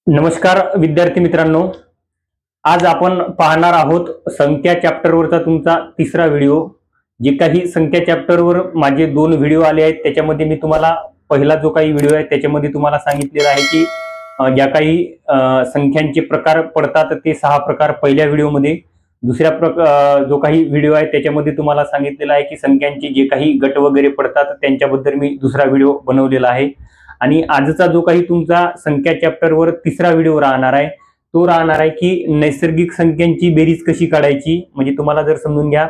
नमस्कार विद्यार्थी मित्रांनो, आज आपण पाहणार आहोत संख्या चॅप्टरवरचा तुमचा तिसरा व्हिडिओ। जे काही संख्या चॅप्टरवर माझे 2 व्हिडिओ आले आहेत त्याच्यामध्ये मी तुम्हाला पहिला जो काही व्हिडिओ आहे त्याच्यामध्ये तुम्हाला सांगितलेलं आहे की ज्या काही संख्यांचे प्रकार पडतात ते 6 प्रकार पहिल्या व्हिडिओमध्ये। दुसऱ्या जो काही व्हिडिओ आहे त्याच्यामध्ये तुम्हाला सांगितलेलं आहे की संख्यांचे जे काही गट वगैरे पडतात त्यांच्याबद्दल मी दुसरा व्हिडिओ बनवलेला आहे। आणि आजचा जो काही तुमचा संख्या चॅप्टरवर तिसरा व्हिडिओ राहणार आहे तो राहणार आहे की नैसर्गिक संख्यांची बेरीज कशी काढायची। म्हणजे तुम्हाला जर समजून घ्या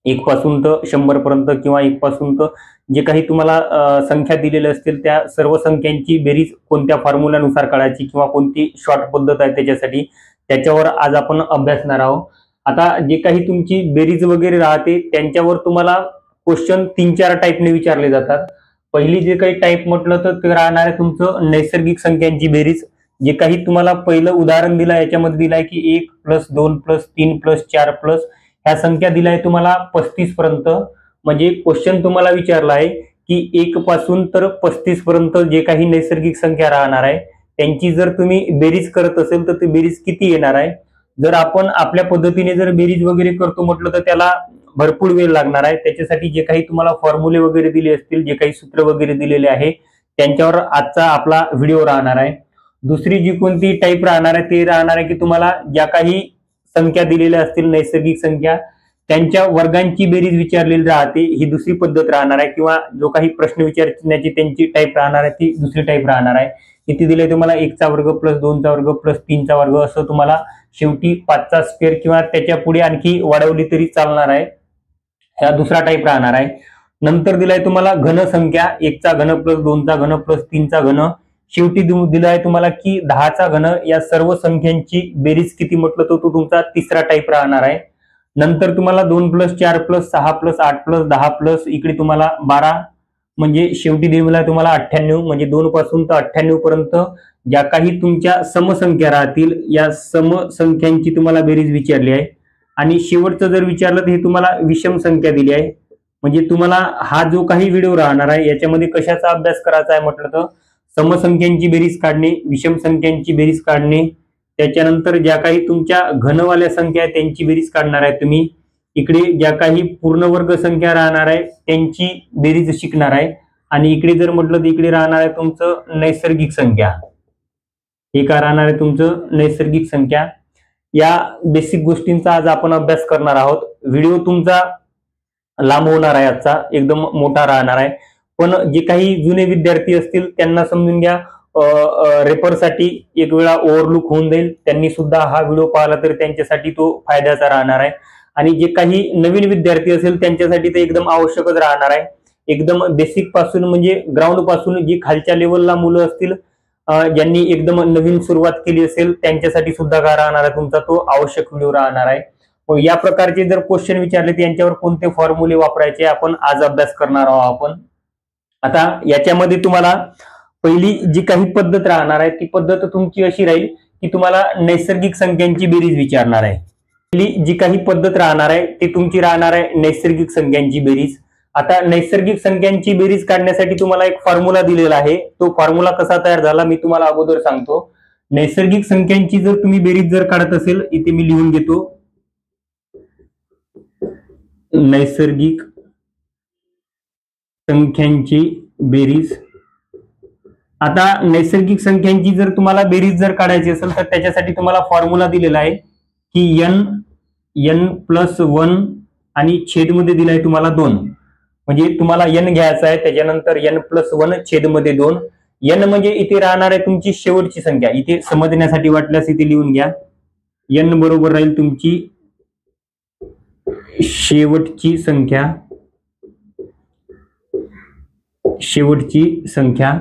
1 पासून तर 100 पर्यंत किंवा 1 पासून तर जे काही तुम्हाला संख्या दिलेल्या असतील त्या सर्व संख्यांची बेरीज कोणत्या फॉर्म्युल्यानुसार काढायची किंवा कोणती शॉर्ट पद्धत आहे त्याच्यासाठी, त्याच्यावर आज आपण अभ्यासणार आहोत। आता जे काही तुमची बेरीज वगैरे राहते त्यांच्यावर तुम्हाला क्वेश्चन 3-4 टाइपने विचारले जातात। पहिली जे काही टाइप म्हटलं तर ते राहणार आहे तुमचं नैसर्गिक संख्यांची बेरीज। जे काही तुम्हाला पहिलं उदाहरण दिलं याच्यामध्ये दिलाय की 1 + 2 + 3 + 4 + ह्या संख्या दिलाय तुम्हाला 35 पर्यंत। म्हणजे क्वेश्चन तुम्हाला विचारला आहे की 1 पासून तर 35 पर्यंत जे काही नैसर्गिक संख्या राहणार आहे त्यांची जर तुम्ही बेरीज करत असेल तर ती बेरीज किती येणार आहे। जर आपण आपल्या पद्धतीने जर बेरीज वगैरे करतो म्हटलं तर त्याला भरपूर वेळ लागणार आहे। त्याच्यासाठी जे काही तुम्हाला फॉर्म्युले वगैरे दिले असतील, जे काही सूत्र वगैरे दिलेले आहे त्यांच्यावर आजचा आपला व्हिडिओ राहणार आहे। दुसरी जी कोणती टाइप राहणार आहे ते राहणार आहे की तुम्हाला ज्या काही संख्या दिलेल्या असतील नैसर्गिक संख्या त्यांच्या वर्गांची बेरीज विचारलेली राहते, ही दुसरी पद्धत राहणार आहे। किंवा जो काही प्रश्न विचारण्याची त्यांची टाइप राहणार आहे ती दुसरी टाइप राहणार आहे। किती दिले तुम्हाला 1 चा वर्ग + 2 चा वर्ग + 3 चा वर्ग असं तुम्हाला शेवटी 5 चा स्क्वेअर किंवा त्याच्या पुढे आणखी वाढवली तरी चालणार आहे। हा दुसरा टाइप राहणार आहे। नंतर दिलाय तुम्हाला घन संख्या 1 चा घन + 2 चा घन + 3 चा घन। शेवटी दिलाय तुम्हाला की 10 चा घन। या सर्व संख्यांची बेरीज किती म्हटलं तो तुमचा तिसरा टाइप राहणार आहे। नंतर तुम्हाला 2 + 4 + 6 + 8 + 10 इकडे तुम्हाला 12 म्हणजे शेवटी दिलाय तुम्हाला 98। म्हणजे 2 पासून तर 98 पर्यंत ज्या काही तुमच्या समसंख्या राहतील या समसंख्यांची तुम्हाला बेरीज विचारली आहे। आणि शेवटचं जर विचारलं तर हे तुम्हाला विषम संख्या दिली आहे। म्हणजे तुम्हाला हा जो काही व्हिडिओ राहणार आहे याच्यामध्ये कशाचा अभ्यास करायचा आहे म्हटलं तर समसंख्यांची बेरीज काढणे, विषम संख्यांची बेरीज काढणे, त्याच्यानंतर ज्या काही तुमच्या घनवाल्या संख्या आहेत त्यांची बेरीज काढणार आहे तुम्ही। इकडे ज्या काही पूर्ण वर्ग संख्या राहणार आहे त्यांची बेरीज शिकणार आहे। आणि इकडे जर म्हटलं तर इकडे राहणार आहे तुमचं नैसर्गिक संख्या। हे काय राहणार आहे तुमचं नैसर्गिक संख्या। या बेसिक गोष्टींचा आज आपण अभ्यास करणार आहोत। व्हिडिओ तुमचा लांब होणार आहे, आजचा एकदम मोठा राहणार आहे। पण जे काही जुने विद्यार्थी असतील त्यांना समजून घ्या, रेफरसाठी एक वेळा ओव्हरलुक होऊन जाईल, त्यांनी सुद्धा हा व्हिडिओ पाहिला तर त्यांच्यासाठी तो फायद्याचा राहणार आहे। आणि जे काही नवीन विद्यार्थी असेल त्यांच्यासाठी ते एकदम आवश्यकच राहणार आहे। एकदम बेसिक पासून म्हणजे ग्राउंड पासून जी खालच्या लेवलला मुलं असतील ज्यांनी एकदम नवीन सुरुवात केली असेल त्यांच्यासाठी सुद्धा काय राहणार आहे तुमचा तो आवश्यक व्हिडिओ राहणार आहे। मग या प्रकारचे जर क्वेश्चन विचारले तर यांच्यावर कोणते फॉर्म्युले वापरायचे आपण आज अभ्यास करणार आहोत आपण। आता याच्यामध्ये तुम्हाला पहिली जी काही पद्धत राहणार आहे ती पद्धत तुमची अशी राहील की तुम्हाला नैसर्गिक संख्यांची बेरीज विचारणार आहे। पहिली जी काही पद्धत राहणार आहे ती तुमची राहणार आहे नैसर्गिक संख्यांची बेरीज। आता नैसर्गिक संख्यांची बेरीज काढण्यासाठी तुम्हाला एक फॉर्म्युला दिलेला आहे, तो फॉर्म्युला कसा तयार झाला मी तुम्हाला अगोदर सांगतो। नैसर्गिक संख्यांची जर तुम्ही बेरीज जर काढत असेल, इथे मी लिहून घेतो नैसर्गिक संख्यांची बेरीज। आता नैसर्गिक संख्यांची जर तुम्हाला बेरीज जर काढायची असेल तर त्याच्यासाठी तुम्हाला फॉर्म्युला दिलेला आहे की n + 1 आणि छेदमध्ये दिलाय तुम्हाला 2। म्हणजे तुम्हाला n घ्यायचा आहे, त्याच्यानंतर n + 1 छेदमध्ये 2। n म्हणजे इथे राहणार आहे तुमची शेवटची संख्या, इथे समजण्यासाठी वाटल्यास इथे लिहून घ्या। n बरोबर राहील तुमची शेवटची संख्या, शेवटची संख्या।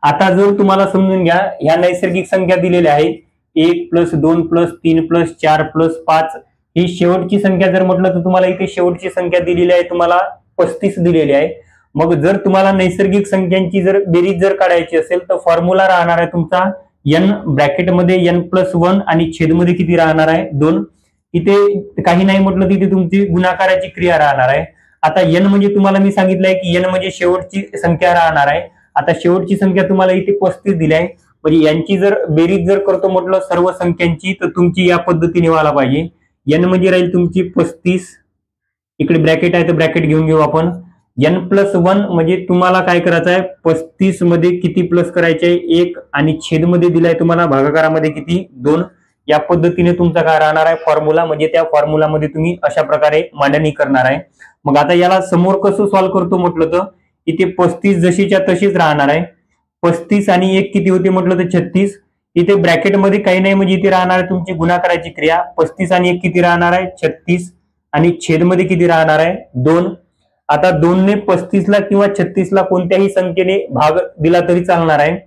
आता जर तुम्हाला समजून घ्या ह्या नैसर्गिक संख्या दिलेल्या आहेत 1 + 2 + 3 + 4 + 5 ही शेवटची संख्या जर म्हटलं तर तुम्हाला इथे शेवटची संख्या दिलेली आहे तुम्हाला 35 दिलेली आहे। मग जर तुम्हाला नैसर्गिक संख्यांची जर बेरीज जर काढायची असेल तर फॉर्म्युला राहणार आहे तुमचा n ब्रॅकेटमध्ये n + 1 आणि छेदमध्ये किती राहणार आहे 2। इथे काही नाही म्हटलं तिथे तुमची गुणाकाराची क्रिया राहणार आहे। आता n म्हणजे तुम्हाला मी सांगितलंय की n म्हणजे शेवटची संख्या राहणार आहे। आता शेवटची संख्या तुम्हाला इथे 35 दिली आहे। म्हणजे यांची जर बेरीज जर करतो म्हटलं सर्व संख्यांची, तर तुमची या पद्धतीने व्हायला पाहिजे. n म्हणजे राहील तुमची 35, इकडे ब्रॅकेट आहे तर ब्रॅकेट घेऊन घेऊ आपण. n+1 म्हणजे तुम्हाला काय करायचं आहे, 35 मध्ये किती प्लस करायचे आहे 1, आणि छेद मध्ये दिलाय तुम्हाला भागाकारामध्ये किती 2. या पद्धतीने तुमचा काय राहणार आहे फॉर्म्युला, म्हणजे त्या फॉर्म्युलामध्ये तुम्ही अशा प्रकारे मांडणी करणार आहे. मग आता याला समोर कसं सॉल्व्ह करतो म्हटलं तर इथे 35 जशीच्या तशीच राहणार आहे. 35 आणि 1 किती होते म्हटलं तर 36. इथे ब्रॅकेटमध्ये काही नाही, म्हणजे इथे राहणार आहे तुमची गुणाकाराची क्रिया. 35 आणि 1 किती राहणार आहे 36, आणि छेदमध्ये किती राहणार आहे 2. आता 2 ने 35 ला किंवा 36 ला कोणत्याही संख्येने भाग दिला तरी चालणार आहे.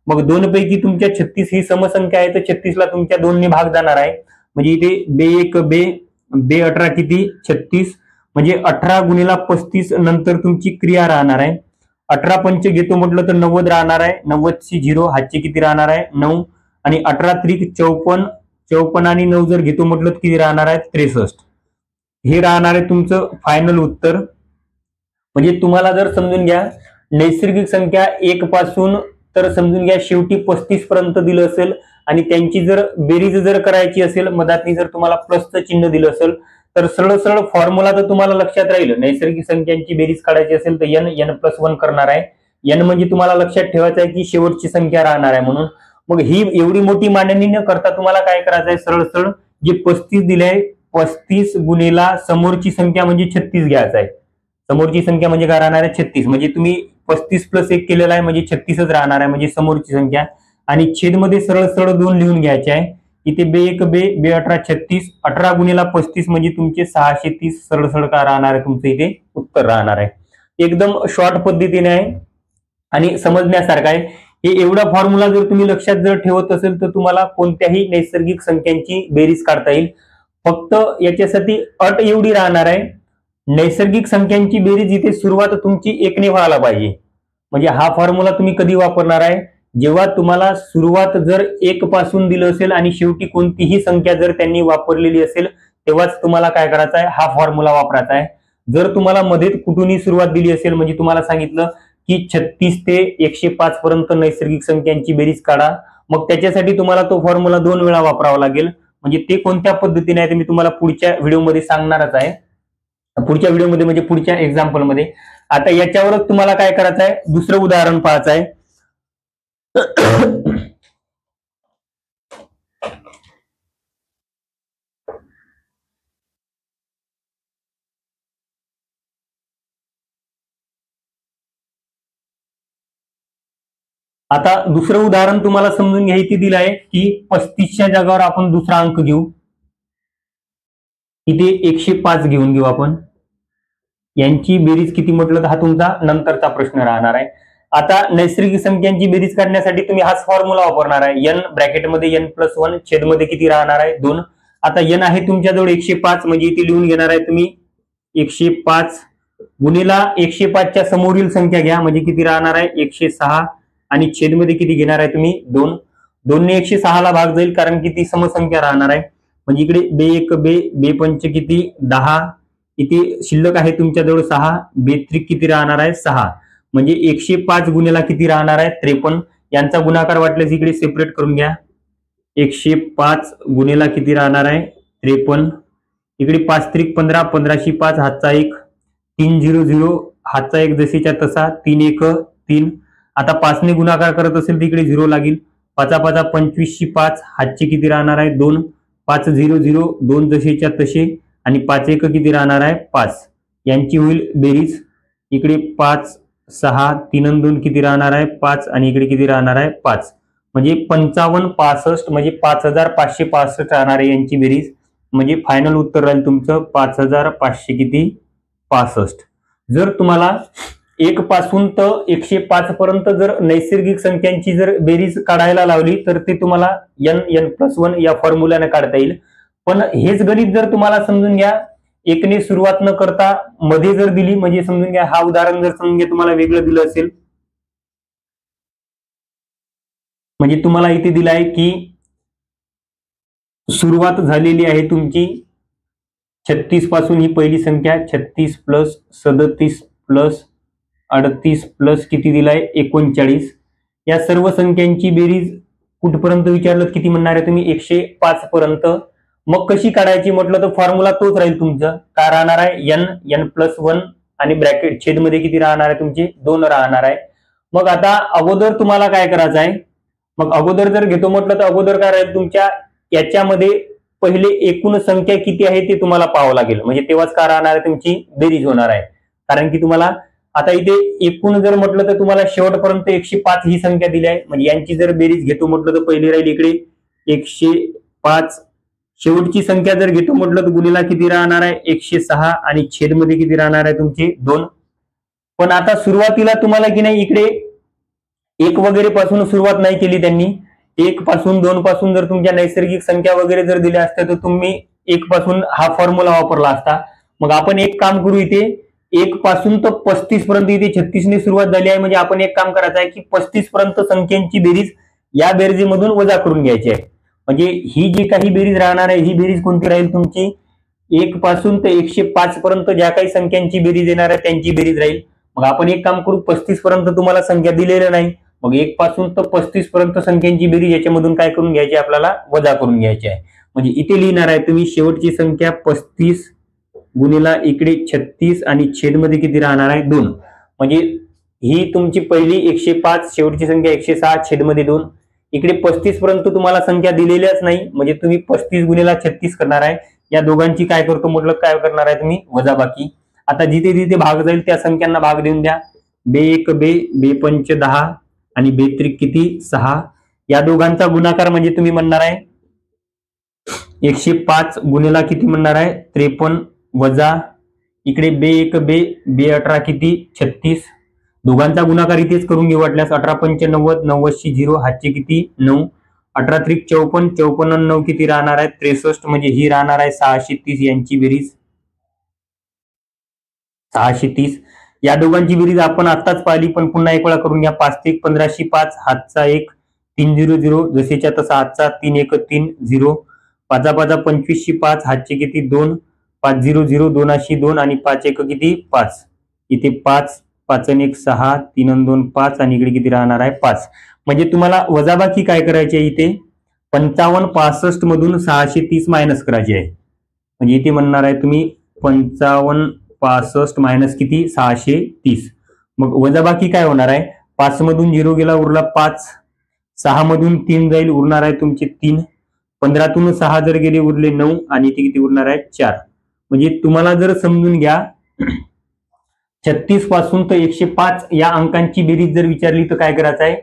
मग 2 पैकी तुमच्या 36 ही समसंख्या आहे, तर 36 ला तुमच्या 2 ने भाग जाणार आहे. म्हणजे इथे बे1 बे 18 किती 36, म्हणजे 18 गुणिला 35 नंतर तुमची क्रिया राहणार आहे. 18 पंच घेतो म्हटलं तर 90 राहणार आहे. 90 ची 0 हातची किती राहणार आहे 9, आणि 18 त्रिक 54, 54 आणि 9 जर घेतो म्हटलं तर किती राहणार आहे 63. हे राहणार आहे तुमचं फायनल उत्तर. म्हणजे तुम्हाला जर समजून घ्या नैसर्गिक संख्या 1 पासून तर समजून घ्या शेवटी 35 पर्यंत दिलं असेल, आणि त्यांची जर बेरीज जर करायची असेल, मधातनी जर तुम्हाला प्लसचं चिन्ह दिलं असेल, तर सरळ सरळ फॉर्म्युला तर तुम्हाला लक्षात राहील. नैसर्गिक संख्यांची बेरीज काढायची असेल तर n+1 करणार आहे. n म्हणजे तुम्हाला लक्षात ठेवायचं आहे की शेवटची संख्या राहणार आहे म्हणून. मग ही एवढी मोठी मांडणी न करता तुम्हाला काय करायचं आहे, सरळ सरळ जे 35 दिले आहे 35 गुणिला समोरची संख्या म्हणजे 36 घ्यायचं आहे. समोरची संख्या म्हणजे काय राहणार आहे 36, म्हणजे तुम्ही 35 + 1 केलेला आहे म्हणजे 36च राहणार आहे, म्हणजे समोरची संख्या. आणि छेदमध्ये सरळ सरळ 2 लिहून घ्यायचे आहे. इथे बे1 बे 18 36, 18 गुणिला 35 म्हणजे तुमचे 630. सरळ सरळ काय राहणार आहे तुमचं इथे उत्तर राहणार आहे. एकदम शॉर्ट पद्धतीने आहे आणि समजण्यासारखं आहे. हे एवढा फॉर्म्युला जर तुम्ही लक्षात जर ठेवत असेल तर तुम्हाला कोणत्याही नैसर्गिक संख्यांची बेरीज काढता येईल. फक्त याच्यासाठी अट एवढी राहणार आहे, नैसर्गिक संख्यांची बेरीज इथे सुरुवात तुमची 1 ने व्हायला पाहिजे. म्हणजे हा फॉर्म्युला तुम्ही कधी वापरणार आहे, जेव्हा तुम्हाला सुरुवात जर 1 पासून दिलं असेल आणि शेवटी कोणतीही संख्या जर त्यांनी वापरलेली असेल, तेव्हाच तुम्हाला काय करायचं आहे, हा फॉर्म्युला वापरायचा आहे. जर तुम्हाला मध्ये कुठूनही सुरुवात दिली असेल, म्हणजे तुम्हाला सांगितलं की 36 ते 105 पर्यंत नैसर्गिक संख्यांची बेरीज काढा, मग त्याच्यासाठी तुम्हाला तो फॉर्म्युला 2 वेळा वापरावा लागेल. म्हणजे ते कोणत्या पद्धतीने आहे ते मी तुम्हाला पुढच्या व्हिडिओमध्ये सांगणारच आहे. पुढच्या व्हिडिओमध्ये म्हणजे पुढच्या एक्झाम्पल मध्ये. आता याच्यावरच तुम्हाला काय करायचं आहे, दुसरं उदाहरण पाहायचं आहे. आता दुसरं उदाहरण तुम्हाला समजून घ्यायची दिलं आहे की 35च्या जागावर आपण दुसरा अंक घेऊ. इथे 105 घेऊन घेऊ आपण. यांची बेरीज किती म्हटलं तर हा तुमचा नंतरचा प्रश्न राहणार आहे. आता नैसर्गिक संख्यांची बेरीज काढण्यासाठी तुम्ही हाच फॉर्म्युला वापरणार आहे. n ब्रॅकेटमध्ये n+1 छेदमध्ये किती राहणार आहे 2. आता n आहे तुमच्याजवळ 105, म्हणजे इथे लिहून घेणार आहे तुम्ही 105 गुणिला 105च्या समोरील संख्या घ्या, म्हणजे किती राहणार आहे 106, आणि छेदमध्ये किती घेणार आहे तुम्ही 2. 2 ने 106 ला भाग जाईल कारण की ती समसंख्या राहणार आहे. म्हणजे इकडे बे1 बे पंच किती 10, इथे शिल्लक आहे तुमच्याजवळ 6, बे3 किती राहणार आहे 6, म्हणजे 105 गुणिला किती राहणार आहे 53. यांचा गुणाकार वाटल्यास इकडे सेपरेट करून घ्या. 105 गुणिला किती राहणार आहे 53. इकडे 5 त्रिक 15, 15शी 5 हातचा 1, 300 हातचा 1 जशीच्या तसा, 3 1 3. आता 5 ने गुणाकार करत असेल तर इकडे 0 लागेल. 5 5 25शी 5 हातची किती राहणार आहे 2, 5 0 0 2 जशीच्या तसे, आणि 5 1 किती राहणार आहे 5. यांची होईल बेरीज. इकडे 5 6 3 2 किती राहणार आहे 5, आणि इकडे किती राहणार आहे 5, म्हणजे 55 65, म्हणजे 5565 राहणार आहे यांची बेरीज. म्हणजे फायनल उत्तर राहील तुमचं 5500 किती 65. जर तुम्हाला 1 पासून तर 105 पर्यंत जर नैसर्गिक संख्यांची जर बेरीज काढायला लावली तर ते तुम्हाला n+1 या फॉर्म्युल्याने काढता येईल. पण हेच गणित जर तुम्हाला समजून घ्या 1 ने सुरुवात न करता मध्ये जर दिली, म्हणजे समजून घ्या हा उदाहरण जर समजून घ्या तुम्हाला वेगळं दिलं असेल, म्हणजे तुम्हाला इथे दिलं आहे की सुरुवात झालेली आहे तुमची 36 पासून, ही पहिली संख्या 36 + 37 + 38 प्लस किती दिलाय 39. या सर्व संख्यांची बेरीज कुठपर्यंत विचारलं किती म्हणणार आहे तुम्ही 105 पर्यंत. मग कशी काढायची म्हटलं तर फॉर्म्युला तोच राहील तुमचं. काय राहणार आहे n+1 आणि ब्रॅकेट छेदमध्ये किती राहणार आहे तुमची 2 राहणार आहे. मग आता अगोदर तुम्हाला काय करायचं आहे, मग अगोदर जर घेतो म्हटलं तर अगोदर काय राहील तुमच्या याच्यामध्ये पहिले एकूण संख्या किती आहे ते तुम्हाला पाहावं लागेल. म्हणजे तेव्हाच काय राहणार आहे तुमची बेरीज होणार आहे. कारण की तुम्हाला आता इथे एकूण जर म्हटलं तर तुम्हाला शेवटपर्यंत 105 ही संख्या दिली आहे. म्हणजे यांची जर बेरीज घेतो म्हटलं तर पहिली राहील इकडे 105, शेवटची संख्या जर घेतो म्हटलं तर गुणिला किती राहणार आहे 106 आणि छेदमध्ये किती राहणार आहे तुमचे 2. पण आता सुरुवातीला तुम्हाला की नाही इकडे 1 वगैरे पासून सुरुवात नाही केली त्यांनी. 1 पासून 2 पासून जर तुमच्या नैसर्गिक संख्या वगैरे जर दिल्या असत्या तर तुम्ही 1 पासून हा फॉर्म्युला वापरला असता. मग आपण एक काम करू, इथे 1 पासून तर 35 पर्यंत इथे 36 ने सुरुवात झाली आहे. म्हणजे आपण एक काम करायचं आहे की 35 पर्यंत संख्यांची बेरीज या बेरजेमधून वजा करून घ्यायची आहे. म्हणजे ही जी काही बेरीज राहणार आहे ही बेरीज कोणती राहील तुमची 1 पासून ते 105 पर्यंत ज्या काही संख्यांची बेरीज येणार आहे त्यांची बेरीज राहील. मग आपण एक काम करू, 35 पर्यंत तुम्हाला संख्या दिलेल्या नाही, मग 1 पासून तर 35 पर्यंत संख्यांची बेरीज याच्यामधून काय करून घ्यायची आपल्याला वजा करून घ्यायची आहे. म्हणजे इथे लिहिणार आहे तुम्ही शेवटची संख्या 35 गुणिला इकडे 36 आणि छेदमध्ये किती राहणार आहे 2. म्हणजे ही तुमची पहिली 105, शेवटची संख्या 106, छेदमध्ये 2. इकडे 35 पर्यंत तुम्हाला संख्या दिलेल्याच नाही, म्हणजे तुम्ही 35 गुणिला 36 करणार आहे. या दोघांची काय करतो म्हटलं काय करणार आहे तुम्ही वजाबाकी. आता जिथे जिथे भाग जाईल त्या संख्यांना भाग देऊन द्या. बे1 बे5 10 आणि बे3 किती 6. या दोघांचा गुणाकार म्हणजे तुम्ही म्हणणार आहे 105 गुणिला किती म्हणणार आहे 53 वजा इकडे बे1 बे18 किती 36. दोघांचा गुणाकार इथेच करून घेऊ वाटल्यास 18×5 90, 90 0 हातचे किती 9, 18×3 54, 54 9 किती राहणार आहे 63. म्हणजे ही राहणार आहे 630. यांची बेरीज 630. या दोघांची बेरीज आपण आताच पाहिली, पण पुन्हा एक वेळा करून घ्या. 5×1 1505 हातचा 1 300 जसेच्या तसा हातचा 3×1 3 0, 5×5 25×5 हातचे किती 2, 500 2×2 आणि 5×1 किती 5. इथे 5 5×1 6 3×2 5 आणि इकडे किती राहणार आहे 5. म्हणजे तुम्हाला वजाबाकी काय करायची आहे इथे 55 65 मधून 630 मायनस करायची आहे. म्हणजे इथे म्हणणार आहे तुम्ही 55 65 मायनस किती 630. मग वजाबाकी काय होणार आहे 5 मधून 0 गेला उरला 5, 6 मधून 3 जाईल उरणार आहे तुमचे 3, 15तून 6 जर गेले उरले 9 आणि इथे किती उरणार आहे 4. म्हणजे तुम्हाला जर समजून घ्या 36 पासून तर 105 या अंकांची बेरीज जर विचारली तर काय करायचं आहे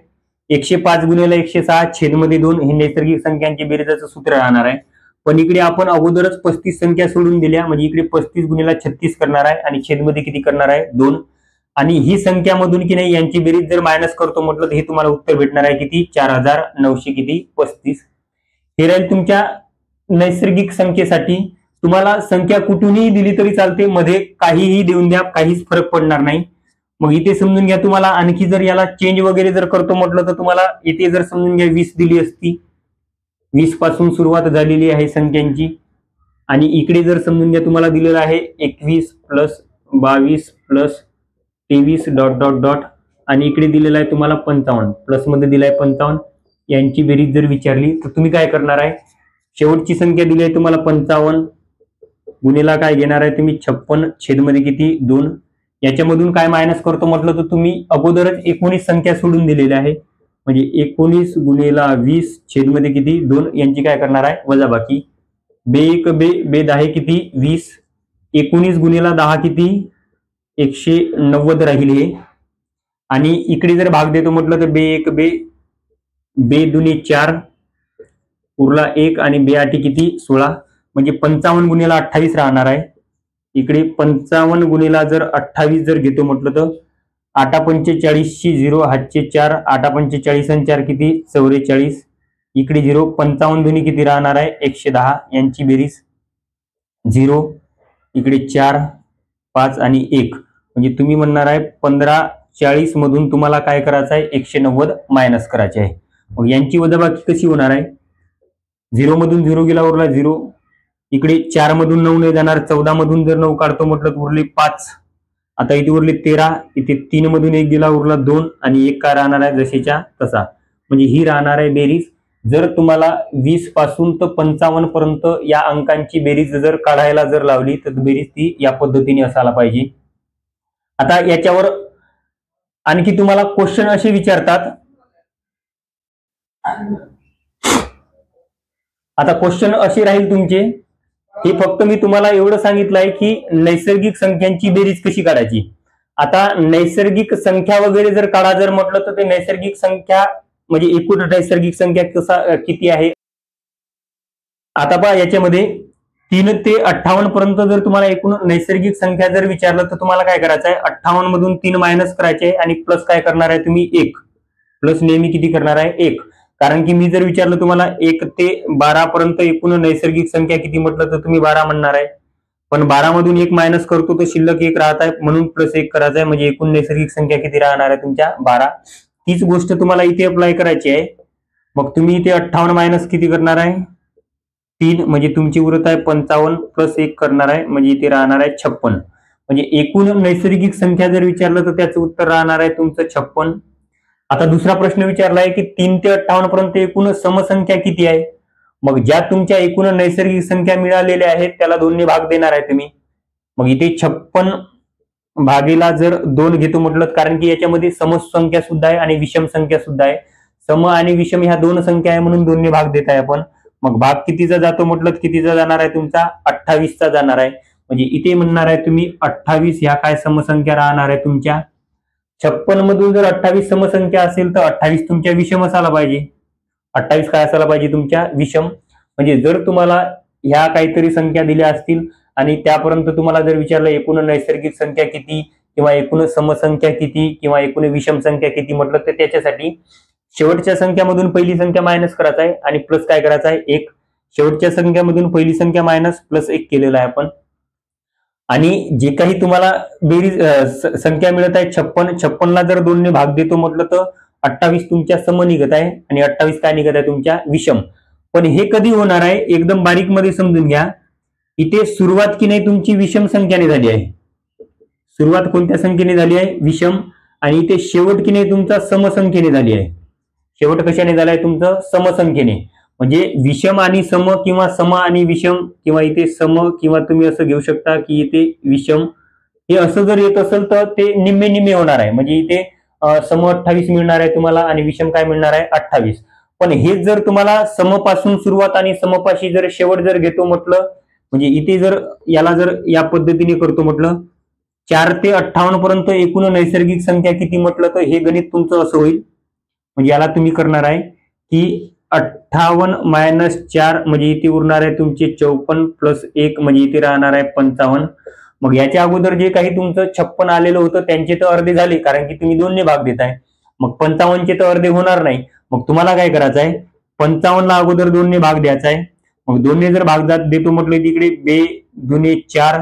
105 गुणिले 106 छेदमध्ये 2 हे नैसर्गिक संख्यांची बेरीजचं सूत्र राहणार आहे. पण इकडे आपण अगोदरच 35 संख्या सोडून दिल्या, म्हणजे इकडे 35 गुणिला 36 करणार आहे आणि छेदमध्ये किती करणार आहे 2. आणि ही संख्यामधून की नाही यांची बेरीज जर मायनस करतो म्हटलं तर हे तुम्हाला उत्तर भेटणार आहे किती 4900 किती 35. हे राहील तुमच्या नैसर्गिक संख्येसाठी. तुम्हाला संख्या कुठूनही दिली तरी चालते, मध्ये काहीही देऊन द्या, काहीच फरक पडणार नाही. मग इथे समजून घ्या तुम्हाला आणखी जर याला चेंज वगैरे जर करतो म्हटलं तर तुम्हाला इथे जर समजून घ्या 20 दिली असती, 20 पासून सुरुवात झालेली आहे संख्यांची. आणि इकडे जर समजून घ्या तुम्हाला दिलेलं आहे 21 + 22 + 23 ... आणि इकडे दिलेलं आहे तुम्हाला 55 प्लस मध्ये दिलाय 55. यांची बेरीज जर विचारली तर तुम्ही काय करणार आहे शेवटची संख्या दिली आहे तुम्हाला 55 गुणिला काय घेणार आहे तुम्ही 56 छेदमध्ये किती 2. याच्यामधून काय मायनस करतो म्हटलं तर तुम्ही अगोदरच 19 संख्या सोडून दिलेल्या आहे, म्हणजे 19 गुणिला 20 छेदमध्ये किती 2. यांची काय करणार आहे वजाबाकी. बे1 बे10 किती 20, 19 गुणिला 10 किती 190 राहील हे. आणि इकडे जर भाग देतो म्हटलं तर बे1 बे2 4 उरला 1 आणि बे8 किती 16. म्हणजे 55 गुणिला 28 राहणार आहे. इकडे 55 गुणिला जर 28 जर घेतो म्हटलं तर 8×45 0 हातचे 4, 8×45 आणि 4 किती 44. इकडे 0, 55 दुनी किती राहणार आहे 110. यांची बेरीज 0, इकडे 4 5 आणि 1. म्हणजे तुम्ही म्हणणार आहे 1540 मधून तुम्हाला काय करायचं आहे 190 मायनस करायचे आहे. मग यांची वजाबाकी कशी होणार आहे 0 मधून 0 गेला उरला 0, इकडे 4 मधून 9 नाही जाणार, 14 मधून जर 9 काढतो म्हटलं तर उरले 5. आता इथे उरले 13, इथे 3 मधून 1 गेला उरला 2 आणि 1 काय राहणार आहे जसेच्या तसा. म्हणजे ही राहणार आहे बेरीज जर तुम्हाला 20 पासून तर 55 पर्यंत या अंकांची बेरीज जर काढायला जर लावली तर बेरीज ती या पद्धतीने असायला पाहिजे. आता याच्यावर आणखी तुम्हाला क्वेश्चन असे विचारतात. आता क्वेश्चन असे राहील तुमचे, हे फक्त मी तुम्हाला एवढं सांगितलंय की नैसर्गिक संख्यांची बेरीज कशी काढायची. आता नैसर्गिक संख्या वगैरे जर काढा जर म्हटलं तर ते नैसर्गिक संख्या म्हणजे एकूण नैसर्गिक संख्या किती आहे. आता पहा याच्यामध्ये 3 ते 58 पर्यंत जर तुम्हाला एकूण नैसर्गिक संख्या जर विचारलं तर तुम्हाला काय करायचं आहे, 58 मधून 3 मायनस करायचे आणि प्लस काय करणार आहे तुम्ही 1. प्लस नेहमी किती करणार आहे 1. कारण की मी जर विचारलं तुम्हाला 1 ते 12 पर्यंत एकूण नैसर्गिक संख्या किती म्हटलं तर तुम्ही 12 म्हणणार आहे. पण 12 मधून 1 मायनस करतो तर शिल्लक 1 राहत आहे, म्हणून प्लस 1 करायचं आहे. म्हणजे एकूण नैसर्गिक संख्या किती राहणार आहे तुमच्या 12. तीच गोष्ट तुम्हाला इथे अप्लाय करायची आहे. मग तुम्ही इथे 58 मायनस किती करणार आहे 3, म्हणजे तुमची उरत आहे 55 प्लस 1 करणार आहे, म्हणजे इथे राहणार आहे 56. म्हणजे एकूण नैसर्गिक संख्या जर विचारलं तर त्याचं उत्तर राहणार आहे तुमचं 56. आता दुसरा प्रश्न विचारला आहे की 3 ते 58 पर्यंत एकूण समसंख्या किती आहे. मग ज्या तुमच्या एकूण नैसर्गिक संख्या मिळालेल्या आहेत त्याला 2 ने भाग देणार आहे तुम्ही. मग इथे 56 भागीला जर 2 घेतो म्हटलं, कारण की याच्यामध्ये समसंख्या सुद्धा आहे आणि विषम संख्या सुद्धा आहे. सम आणि विषम ह्या 2 संख्या आहे म्हणून 2 ने भाग देत आहे आपण. मग भाग कितीचा जातो म्हटलं, कितीचा जाणार आहे तुमचा 28चा जाणार आहे. म्हणजे इथे म्हणणार आहे तुम्ही 28 ह्या काय समसंख्या राहणार आहे तुमच्या. 56 मधून जर 28 समसंख्या असेल तर 28 तुमच्या विषम असायला पाहिजे. 28 काय असायला पाहिजे तुमच्या विषम. म्हणजे जर तुम्हाला ह्या काहीतरी संख्या दिल्या असतील आणि त्यापर्यंत तुम्हाला जर विचारलं एकूण नैसर्गिक संख्या किती किंवा एकूण समसंख्या किती किंवा एकूण विषम संख्या किती म्हटलं तर त्याच्यासाठी शेवटच्या संख्यामधून पहिली संख्या मायनस करायचा आहे आणि प्लस काय करायचं आहे 1. शेवटच्या संख्यामधून पहिली संख्या मायनस प्लस 1 केलेला आहे आपण. आणि जे काही तुम्हाला बेरीज संख्या मिळत आहे 56 ला जर 2 ने भाग देतो म्हटलं तर 28 तुमच्या सम निघत आहे आणि 28 काय निघत आहे तुमच्या विषम. पण हे कधी होणार आहे एकदम बारीक मध्ये समजून घ्या. इथे सुरुवात की नाही तुमची विषम संख्याने झाली आहे. सुरुवात कोणत्या संख्येने झाली आहे विषम. आणि इथे शेवट की नाही तुमचा समसंख्येने झाली आहे. शेवट कशाने झाला आहे तुमचं समसंख्येने. म्हणजे विषम आणि सम किंवा सम आणि विषम किंवा इथे सम किंवा तुम्ही असं घेऊ शकता की इथे विषम. हे असं जर येत असेल तर ते निम्मे निम्मे होणार आहे. म्हणजे इथे सम 28 मिळणार आहे तुम्हाला आणि विषम काय मिळणार आहे 28. पण हेच जर तुम्हाला समपासून सुरुवात आणि समपाशी जर शेवट जर घेतो म्हटलं, म्हणजे इथे जर याला जर या पद्धतीने करतो म्हटलं 4 ते 58 पर्यंत एकूण नैसर्गिक संख्या किती म्हटलं तर हे गणित तुमचं असं होईल. म्हणजे याला तुम्ही करणार आहे की 58 मायनस 4 म्हणजे इथे उरणार आहे तुमचे 54 प्लस 1 म्हणजे इथे राहणार आहे 55. मग याच्या अगोदर जे काही तुमचं 56 आलेलं होतं त्यांचे तर अर्धे झाले कारण की तुम्ही 2 ने भाग देताय. मग 55 चे तर अर्धे होणार नाही. मग तुम्हाला काय करायचं आहे 55 ला अगोदर 2 ने भाग द्यायचा आहे. मग 2 ने जर भाग देतो म्हटलं तिकडे 2 दुने 4